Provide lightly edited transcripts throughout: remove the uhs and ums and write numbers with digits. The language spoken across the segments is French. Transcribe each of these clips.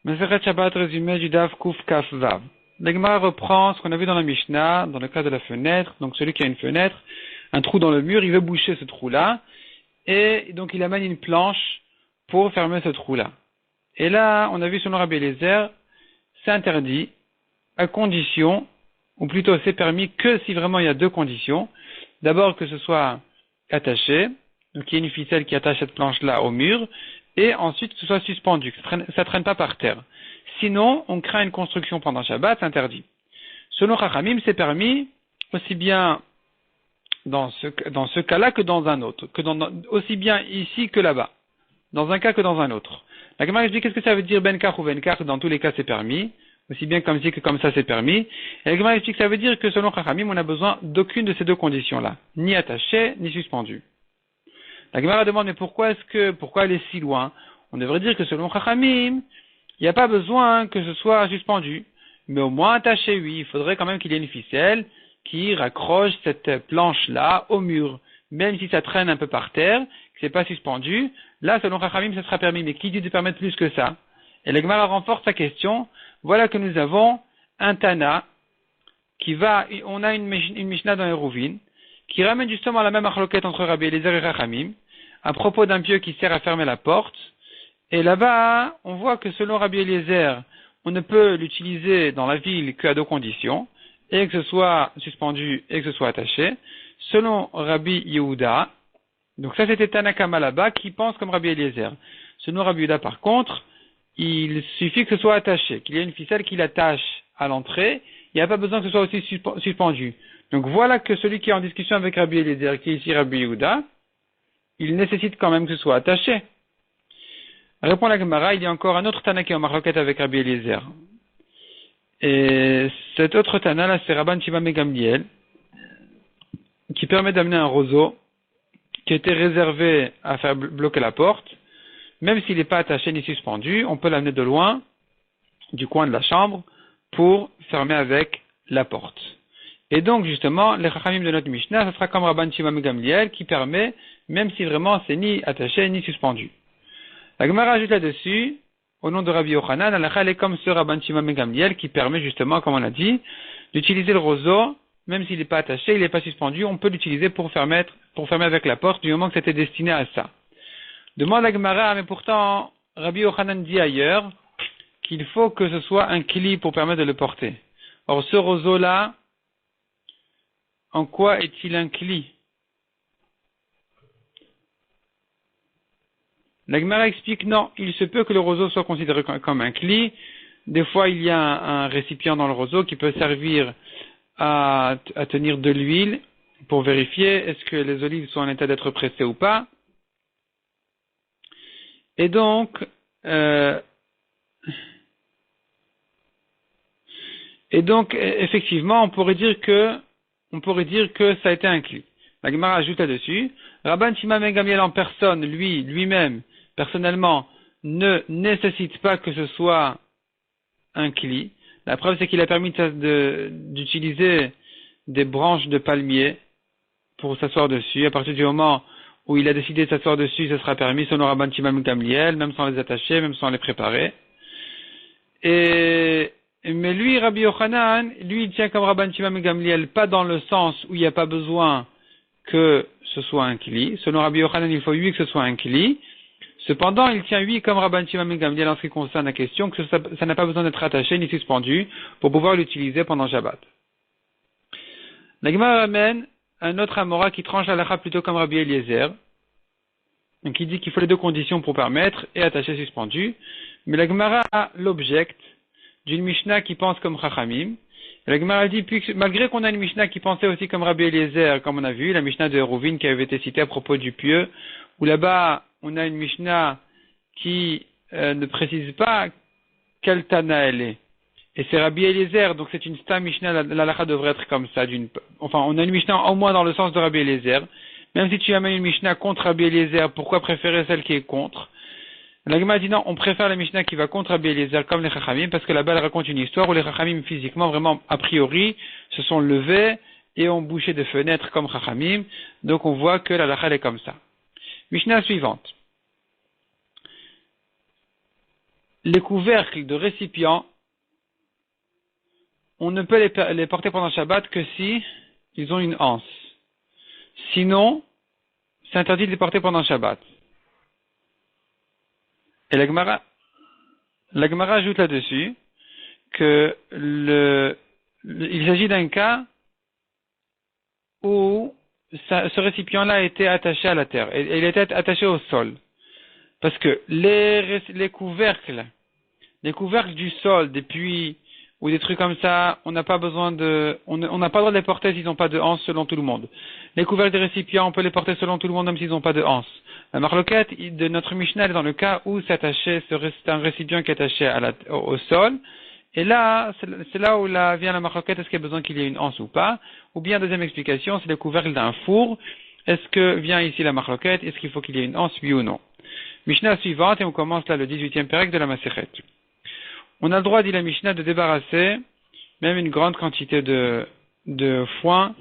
Maseret Shabbat résumé du Daf Kuf Kaf Vav. La Gemara reprend ce qu'on a vu dans la Mishnah, dans le cas de la fenêtre. Donc celui qui a une fenêtre, un trou dans le mur, il veut boucher ce trou-là, et donc il amène une planche pour fermer ce trou-là. Et là, on a vu selon Rabbi Eliezer, c'est interdit, à condition, ou plutôt c'est permis que si vraiment il y a deux conditions. D'abord que ce soit attaché, donc il y a une ficelle qui attache cette planche-là au mur, et ensuite que ce soit suspendu, que ça traîne pas par terre. Sinon, on craint une construction pendant Shabbat, c'est interdit. Selon Chachamim, c'est permis aussi bien dans ce cas-là que dans un autre, aussi bien ici que là-bas, dans un cas que dans un autre. La Gemara explique qu'est-ce que ça veut dire ben kach ou ben kach, dans tous les cas c'est permis, aussi bien comme ci que comme ça c'est permis. Et la Gemara explique que ça veut dire que selon Chachamim, on n'a besoin d'aucune de ces deux conditions-là, ni attaché, ni suspendu. La Gemara demande, mais pourquoi elle est si loin? On devrait dire que selon Chachamim, il n'y a pas besoin que ce soit suspendu, mais au moins attaché, oui. Il faudrait quand même qu'il y ait une ficelle qui raccroche cette planche-là au mur, même si ça traîne un peu par terre, que c'est pas suspendu. Là, selon Chachamim, ça sera permis, mais qui dit de permettre plus que ça? Et la Gemara renforce sa question. Voilà que nous avons un Tana on a une Mishnah dans Eruvin, qui ramène justement la même achloquette entre Rabbi Eliezer et Chachamim, à propos d'un pieu qui sert à fermer la porte. Et là-bas, on voit que selon Rabbi Eliezer, on ne peut l'utiliser dans la ville qu'à deux conditions, et que ce soit suspendu et que ce soit attaché. Selon Rabbi Yehuda, donc ça c'était Tanakama là-bas, qui pense comme Rabbi Eliezer. Selon Rabbi Yehuda, par contre, il suffit que ce soit attaché, qu'il y ait une ficelle qui l'attache à l'entrée, il n'y a pas besoin que ce soit aussi suspendu. Donc voilà que celui qui est en discussion avec Rabbi Eliezer, qui est ici Rabbi Yehuda, il nécessite quand même que ce soit attaché. Répond la Gemara, il y a encore un autre Tana qui est en marloquette avec Rabbi Eliezer. Et cet autre Tana là, c'est Rabban Shimon ben Gamliel, qui permet d'amener un roseau qui était réservé à faire bloquer la porte. Même s'il n'est pas attaché ni suspendu, on peut l'amener de loin, du coin de la chambre, pour fermer avec la porte. Et donc, justement, les Chachamim de notre Mishnah, ce sera comme Rabban Shimon ben Gamliel, qui permet, même si vraiment c'est ni attaché ni suspendu. La Gemara ajoute là-dessus, au nom de Rabbi Yochanan, halakha est comme ce Rabban Shimon ben Gamliel, qui permet justement, comme on l'a dit, d'utiliser le roseau, même s'il n'est pas attaché, il n'est pas suspendu, on peut l'utiliser pour fermer avec la porte, du moment que c'était destiné à ça. Demande la Gemara, mais pourtant, Rabbi Yochanan dit ailleurs, qu'il faut que ce soit un kli pour permettre de le porter. Or, ce roseau-là, en quoi est-il un kli? La Gemara explique non, il se peut que le roseau soit considéré comme un kli. Des fois, il y a un récipient dans le roseau qui peut servir à tenir de l'huile pour vérifier est-ce que les olives sont en état d'être pressées ou pas. Et donc, effectivement, on pourrait dire que ça a été un kli. La Gemara ajoute là-dessus, Rabban Shimon ben Gamliel en personne, lui-même, personnellement, ne nécessite pas que ce soit un kli. La preuve, c'est qu'il a permis d'utiliser des branches de palmier pour s'asseoir dessus. À partir du moment où il a décidé de s'asseoir dessus, ça sera permis selon Rabban Shimon ben Gamliel, même sans les attacher, même sans les préparer. Mais lui, Rabbi Yochanan, il tient comme Rabban Shimon ben Gamliel, pas dans le sens où il n'y a pas besoin que ce soit un kli. Selon Rabbi Yochanan, il faut que ce soit un kli. Cependant, il tient comme Rabban Shimon ben Gamliel en ce qui concerne la question, que ça n'a pas besoin d'être attaché ni suspendu pour pouvoir l'utiliser pendant Shabbat. La Gemara amène un autre Amora qui tranche la halakha plutôt comme Rabbi Eliezer, qui dit qu'il faut les deux conditions pour permettre, et attaché suspendu. Mais la Gemara l'objecte d'une Mishnah qui pense comme Chachamim. La Gemara dit, malgré qu'on a une Mishnah qui pensait aussi comme Rabbi Eliezer, comme on a vu, la Mishnah de Eruvin qui avait été citée à propos du pieu, où là-bas, on a une Mishnah qui ne précise pas quelle Tana elle est. Et c'est Rabbi Eliezer, donc c'est une Stam Mishnah, la halakha devrait être comme ça. On a une Mishnah au moins dans le sens de Rabbi Eliezer. Même si tu amènes une Mishnah contre Rabbi Eliezer, pourquoi préférer celle qui est contre? La Gemara dit non, on préfère la Mishnah qui va contre Rabbi Eliezer comme les Chachamim, parce que là-bas elle raconte une histoire où les Chachamim physiquement, vraiment a priori, se sont levés et ont bouché des fenêtres comme Chachamim. Donc on voit que la halakha est comme ça. Mishnah suivante. les couvercles de récipients, on ne peut les porter pendant Shabbat que si ils ont une anse. Sinon, c'est interdit de les porter pendant Shabbat. Et la Gemara ajoute là-dessus que il s'agit d'un cas où ce récipient-là a été attaché à la terre, et il a été attaché au sol. Parce que les couvercles du sol, des puits, ou des trucs comme ça, on n'a pas besoin on n'a pas le droit de les porter s'ils n'ont pas de anse selon tout le monde. Les couvercles des récipients, on peut les porter selon tout le monde même s'ils n'ont pas de anse. La marloquette de notre Mishnah est dans le cas où c'est un récipient qui est attaché au sol. Et là, c'est là où vient la marloquette, est-ce qu'il y a besoin qu'il y ait une anse ou pas? Ou bien, deuxième explication, c'est le couvercle d'un four. Est-ce que vient ici la marloquette? Est-ce qu'il faut qu'il y ait une anse, oui ou non? Mishnah suivante, et on commence là le 18e pérec de la Masechet. On a le droit, dit la Mishnah, de débarrasser même une grande quantité de foin,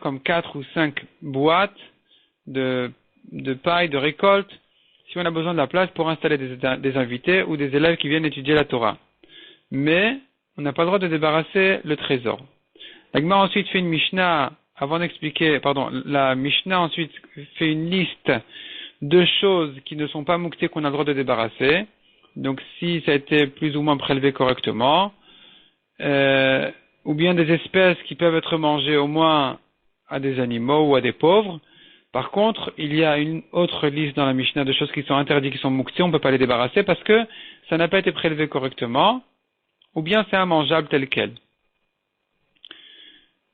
comme 4 ou 5 boîtes de paille, de récolte, si on a besoin de la place pour installer des invités ou des élèves qui viennent étudier la Torah. Mais, on n'a pas le droit de débarrasser le trésor. La Gemara ensuite fait une Mishnah, la Mishnah ensuite fait une liste de choses qui ne sont pas mouktées qu'on a le droit de débarrasser. Donc, si ça a été plus ou moins prélevé correctement, ou bien des espèces qui peuvent être mangées au moins à des animaux ou à des pauvres. Par contre, il y a une autre liste dans la Mishnah de choses qui sont interdites, qui sont mouktées, on ne peut pas les débarrasser parce que ça n'a pas été prélevé correctement, ou bien c'est immangeable tel quel.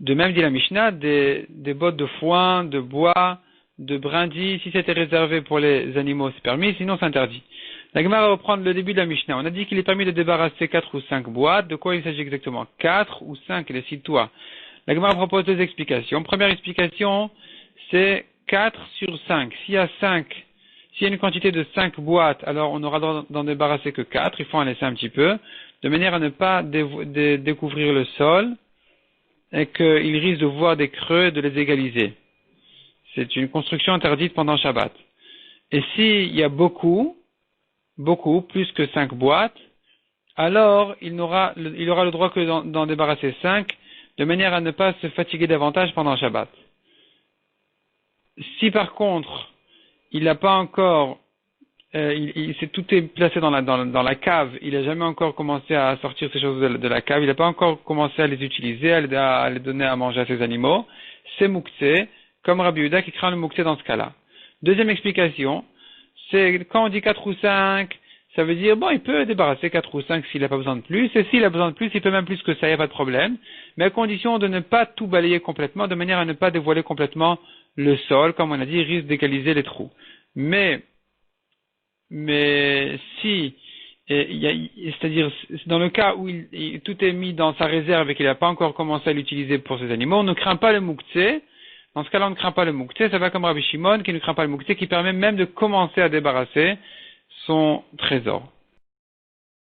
De même, dit la Mishnah, des bottes de foin, de bois, de brindilles, si c'était réservé pour les animaux, c'est permis, sinon c'est interdit. La Gemara va reprendre le début de la Mishnah. On a dit qu'il est permis de débarrasser 4 ou 5 boîtes. De quoi il s'agit exactement? 4 ou 5, décide-toi. La Gemara propose 2 explications. Première explication, c'est 4 sur 5. S'il y a une quantité de 5 boîtes, alors on n'aura d'en débarrasser que 4. Il faut en laisser un petit peu, de manière à ne pas découvrir le sol et qu'il risque de voir des creux et de les égaliser. C'est une construction interdite pendant Shabbat. Et s'il y a beaucoup, plus que 5 boîtes, alors il aura le droit que d'en débarrasser 5, de manière à ne pas se fatiguer davantage pendant Shabbat. Si par contre, il n'a pas encore, tout est placé dans la cave, il n'a jamais encore commencé à sortir ces choses de la cave, il n'a pas encore commencé à les utiliser, à les donner à manger à ses animaux, c'est mouktsé, comme Rabbi Yehuda qui craint le mouktsé dans ce cas-là. Deuxième explication, c'est quand on dit 4 ou 5, ça veut dire, il peut débarrasser 4 ou 5 s'il n'a pas besoin de plus, et s'il a besoin de plus, il peut même plus que ça, il n'y a pas de problème, mais à condition de ne pas tout balayer complètement, de manière à ne pas dévoiler complètement le sol, comme on a dit, il risque d'égaliser les trous. Mais si, c'est-à-dire, dans le cas où tout est mis dans sa réserve et qu'il n'a pas encore commencé à l'utiliser pour ses animaux, on ne craint pas le mouktsé. Dans ce cas-là, on ne craint pas le mouktsé, ça va comme Rabbi Shimon qui ne craint pas le mouktsé, qui permet même de commencer à débarrasser son trésor.